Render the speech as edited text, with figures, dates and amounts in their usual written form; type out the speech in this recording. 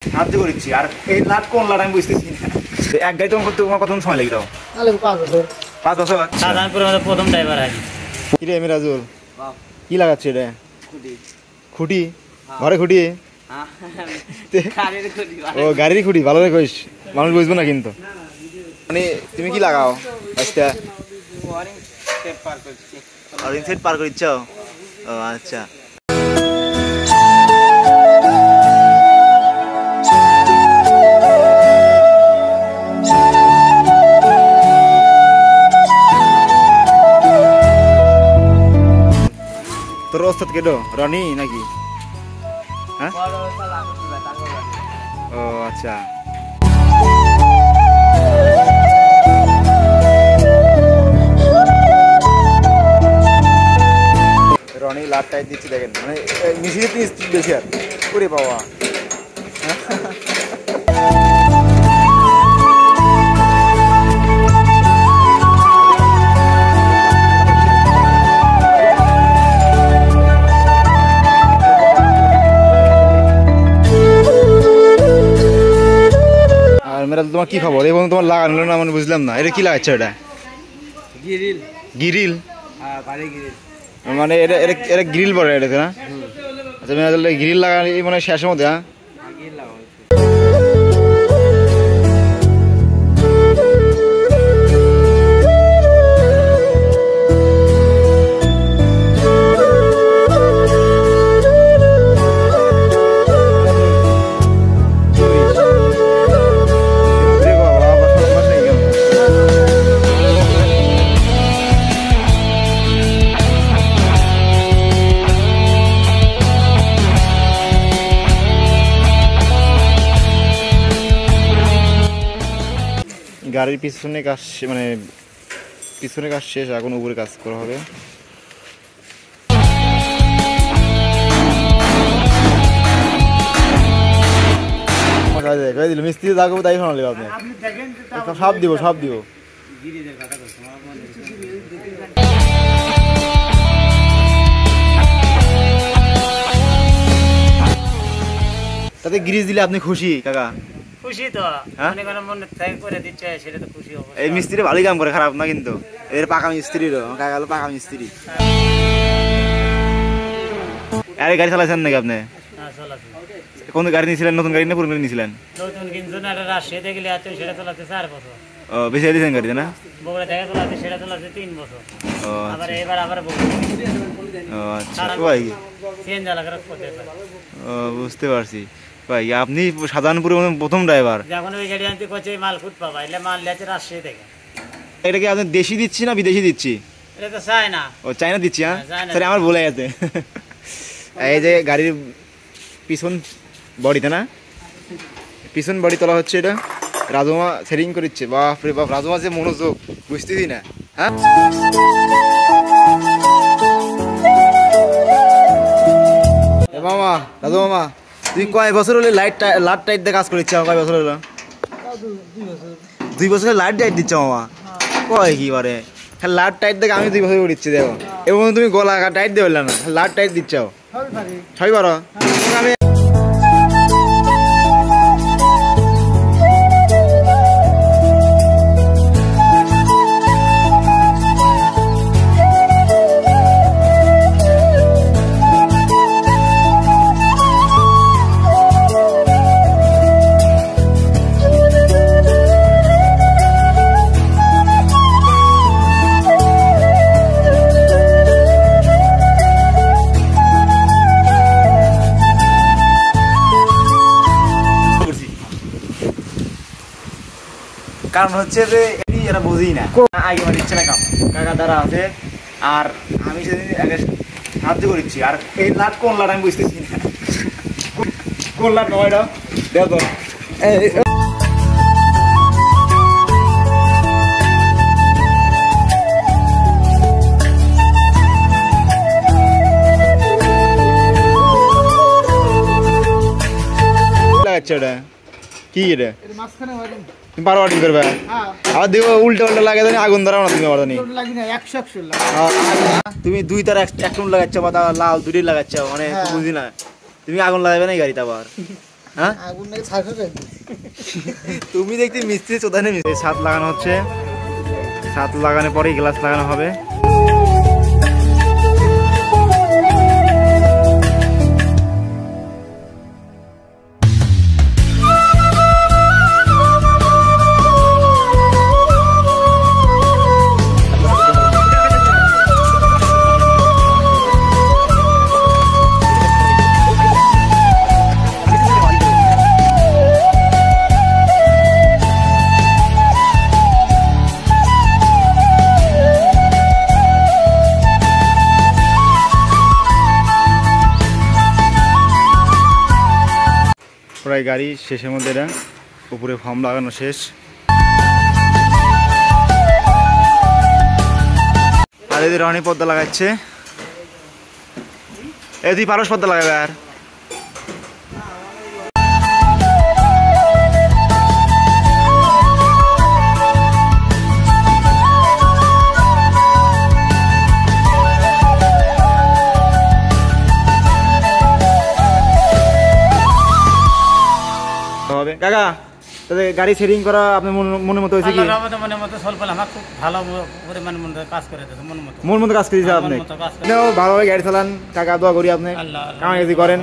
সাহায্য করছি আর এই লাট কোন লাট আমি বুঝতেছি না। এক গাড়ি তোমার করতে তোমার কতক্ষণ সময় লেগে দাও? 5 বছর। 5 বছর? সাধারণপুরে আমাদের প্রথম ড্রাইভার হয়। কি রে মিরাজুল, কি লাগাচ্ছে এটা? খুঁটি? ঘরে খুঁটি? ও গাড়ির খুঁটি, ভালো রে কইস, মানুষ বুঝবো না কিন্তু। মানে তুমি কি লাগাও? আচ্ছা ওয়ারিং সেট পার করছ? ও আচ্ছা। তোর ওস্তাদ কেডো? রনি নাকি? হ্যাঁ, ও আচ্ছা। রনি লাট টাইট দিচ্ছে দেখেন, মানে মিশিয়ে বেশি আর করে পাওয়া। মেরা তোমার কি খবর? এবং তোমার লাগানো না মানে বুঝলাম না, এটা কি লাগাচ্ছে? এটা গ্রিল। গ্রিল? হ্যাঁ, বাড়ি গ্রিল। মানে এটা এটা এটা গ্রিল বলে এটাতে না? আচ্ছা মেরা গ্রিল লাগানো মানে শেষের মধ্যে? হ্যাঁ, গ্রিল লাগানো। গাড়ির পিছনে কাজ মানে পিছনে কাজ শেষ, এখন উপরে কাজ করা হবে। মিস্ত্রি যাবো তাই শোনালে আপনি সব দিব সব দিব। তাতে গ্রিজ দিলে আপনি খুশি কাকা? খুশি তো, মনে থেকে করে দিচ্ছে সেটা তো খুশি হবে। এই মিস্ত্রি ভালোই কাম করে, খারাপ না কিন্তু। এর পাকা মিস্ত্রিরও কাকা হলো পাকা মিস্ত্রি। আরে গাড়ি চালাচ্ছেন নাকি আপনি? কোন গাড়ি নিয়েছিলেন? নতুন গাড়ি না পুরনো গাড়ি নিয়েছিলেন? নতুন কিন্তু না, রাজশাহীতে গেলে আছে সেটা চালাতে 4 বছর। ও বেশি দিয়েছেন গাড়িতে না? বগুড়া থেকে চালাতে সেটা চালাতে 3 বছর। ও আবার এবার আবার বগুড়া। ও আচ্ছা ভাই, চেঞ্জ আলাদা করতে পারে। ও বুঝতে পারছি ভাই, আপনি সাধারণপুরে প্রথম ড্রাইভার। যখন ওই গাড়ি আনতে কইছে মাল ফুট পাবা, এলে মাল লিয়াছে রাজশাহী থেকে। এটা কি আপনি দেশি দিচ্ছি না বিদেশি দিচ্ছি? এটা তো চাই না। ও চাইনা দিচ্ছি? হ্যাঁ স্যার আমার ভুলে গেছে। এই যে গাড়ির পিছন বডিতে না, পিছন বডি তোলা হচ্ছে, এটা রাজমা সেটিং করছে। বাপ রে বাপ, রাজমা যে মনোযোগ বুঝতেছি না। হ্যাঁ মামা, রাজু মামা তুই কয় বছর হলে লাইট টাইট দিয়ে কাজ করেছিস? কয় বছর হলো? 2 বছর লাইট টাইট দিচ্ছ মামা? কয় কি বারে লাইট টাইট দেখে আমি 2 বছর দিচ্ছি দেখো, এবং তুমি গলা টাইট দিয়ে বললাম না, লাইট টাইট দিচ্ছ সবই পারো। আমি কারণ হচ্ছে যে এটি এরা বুঝি না, আগে আমার ইচ্ছে না কাম কাকা দ্বারা আছে। আর আমি সেদিন আগে সাহায্য করছি আর এই লাট কোন লাট আমি বুঝতেছি না। কোন লাট নয় এটা দেখো। লাগাচ্ছে এটা কি? এটা তুমি পারো ওয়ার্ডিং করবে? আবার দেখো উল্টা উল্টা লাগে, আগুন ধরাও না তুমি? আবার তুমি 2 তার 1 টন লাগাচ্ছ বা লাল 2টি লাগাচ্ছ, মানে বুঝি না তুমি আগুন লাগাবে না গাড়িতে আবার? হ্যাঁ আগুন নাকি ছাড় করে তুমি দেখতে মিস্ত্রি চোদানে মিস্ত্রি ছাদ লাগানো হচ্ছে ছাদ লাগানোর পরেই গ্লাস লাগানো হবে প্রায় গাড়ি শেষের মধ্যে এটা উপরে ফর্ম লাগানো শেষ আর এদের রনি পর্দা লাগাচ্ছে এদি পারস পর্দা লাগাবে আর হবে কাকা তাহলে গাড়ি সেটিং করা আপনার মনের মতো হয়েছে কি মনের মতো স্বল্প আমার খুব ভালো পরিমাণ মনে কাজ করে দিয়েছে মন মতো কাজ করে দিয়েছে আপনি ভালোভাবে গাড়ি চালান কাকা দোয়া করি আপনি কামাই করেন